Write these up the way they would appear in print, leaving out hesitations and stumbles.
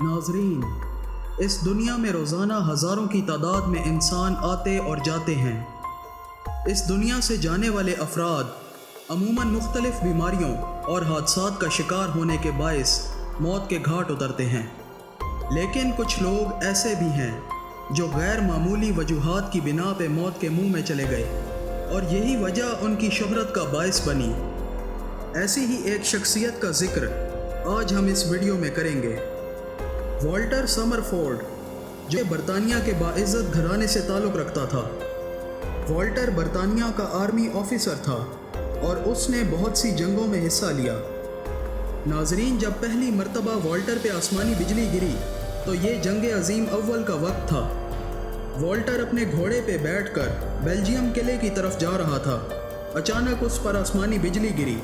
ناظرین، اس دنیا میں روزانہ ہزاروں کی تعداد میں انسان آتے اور جاتے ہیں۔ اس دنیا سے جانے والے افراد عموماً مختلف بیماریوں اور حادثات کا شکار ہونے کے باعث موت کے گھاٹ اترتے ہیں، لیکن کچھ لوگ ایسے بھی ہیں جو غیر معمولی وجوہات کی بنا پہ موت کے منہ میں چلے گئے اور یہی وجہ ان کی شہرت کا باعث بنی۔ ایسی ہی ایک شخصیت کا ذکر آج ہم اس ویڈیو میں کریں گے۔ والٹر سمرفورڈ، جو برطانیہ کے باعزت گھرانے سے تعلق رکھتا تھا۔ والٹر برطانیہ کا آرمی آفیسر تھا اور اس نے بہت سی جنگوں میں حصہ لیا۔ ناظرین، جب پہلی مرتبہ والٹر پہ آسمانی بجلی گری تو یہ جنگ عظیم اول کا وقت تھا۔ والٹر اپنے گھوڑے پہ بیٹھ کر بیلجیم قلعے کی طرف جا رہا تھا۔ اچانک اس پر آسمانی بجلی گری۔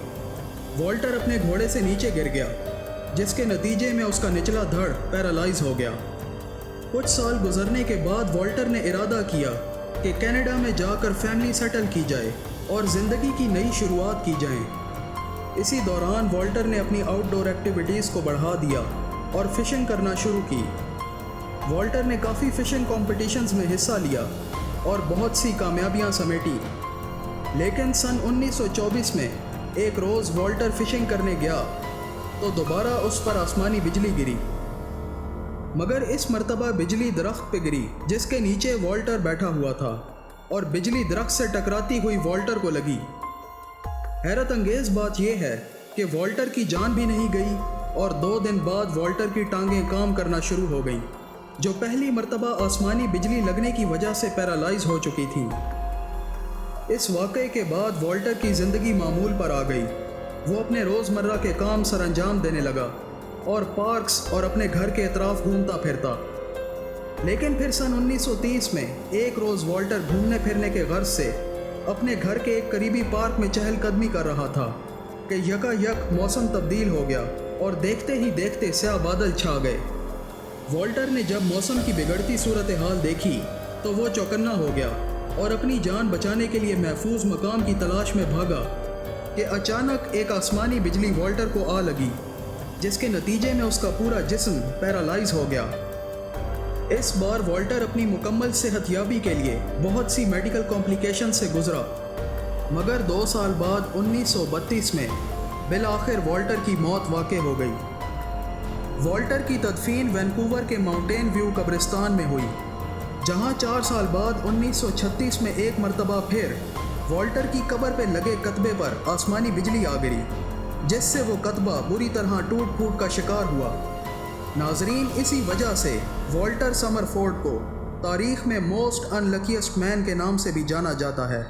والٹر اپنے گھوڑے سے نیچے گر گیا، جس کے نتیجے میں اس کا نچلا دھڑ پیرالائز ہو گیا۔ کچھ سال گزرنے کے بعد والٹر نے ارادہ کیا کہ کینیڈا میں جا کر فیملی سیٹل کی جائے اور زندگی کی نئی شروعات کی جائیں۔ اسی دوران والٹر نے اپنی آؤٹ ڈور ایکٹیویٹیز کو بڑھا دیا اور فشنگ کرنا شروع کی۔ والٹر نے کافی فشنگ کمپٹیشنز میں حصہ لیا اور بہت سی کامیابیاں سمیٹی، لیکن سن 1924 میں ایک روز والٹر فشنگ کرنے گیا تو دوبارہ اس پر آسمانی بجلی گری، مگر اس مرتبہ بجلی درخت پہ گری جس کے نیچے والٹر بیٹھا ہوا تھا، اور بجلی درخت سے ٹکراتی ہوئی والٹر کو لگی۔ حیرت انگیز بات یہ ہے کہ والٹر کی جان بھی نہیں گئی اور 2 دن بعد والٹر کی ٹانگیں کام کرنا شروع ہو گئیں، جو پہلی مرتبہ آسمانی بجلی لگنے کی وجہ سے پیرالائز ہو چکی تھیں۔ اس واقعے کے بعد والٹر کی زندگی معمول پر آ گئی۔ وہ اپنے روزمرہ کے کام سر انجام دینے لگا اور پارکس اور اپنے گھر کے اطراف گھومتا پھرتا۔ لیکن پھر سن 1930 میں ایک روز والٹر گھومنے پھرنے کے غرض سے اپنے گھر کے ایک قریبی پارک میں چہل قدمی کر رہا تھا کہ یکا یک موسم تبدیل ہو گیا اور دیکھتے ہی دیکھتے سیاہ بادل چھا گئے۔ والٹر نے جب موسم کی بگڑتی صورتحال دیکھی تو وہ چوکنا ہو گیا اور اپنی جان بچانے کے لیے محفوظ مقام کی تلاش میں بھاگا کہ اچانک ایک آسمانی بجلی والٹر کو آ لگی، جس کے نتیجے میں اس کا پورا جسم پیرالائز ہو گیا۔ اس بار والٹر اپنی مکمل صحت یابی کے لیے بہت سی میڈیکل کمپلیکیشن سے گزرا، مگر 2 سال بعد 1932 میں بالآخر والٹر کی موت واقع ہو گئی۔ والٹر کی تدفین وینکوور کے ماؤنٹین ویو قبرستان میں ہوئی، جہاں 4 سال بعد 1936 میں ایک مرتبہ پھر والٹر کی قبر پہ لگے کتبے پر آسمانی بجلی آ گری، جس سے وہ کتبہ بری طرح ٹوٹ پھوٹ کا شکار ہوا۔ ناظرین، اسی وجہ سے والٹر سمرفورڈ کو تاریخ میں موسٹ ان لکیسٹ مین کے نام سے بھی جانا جاتا ہے۔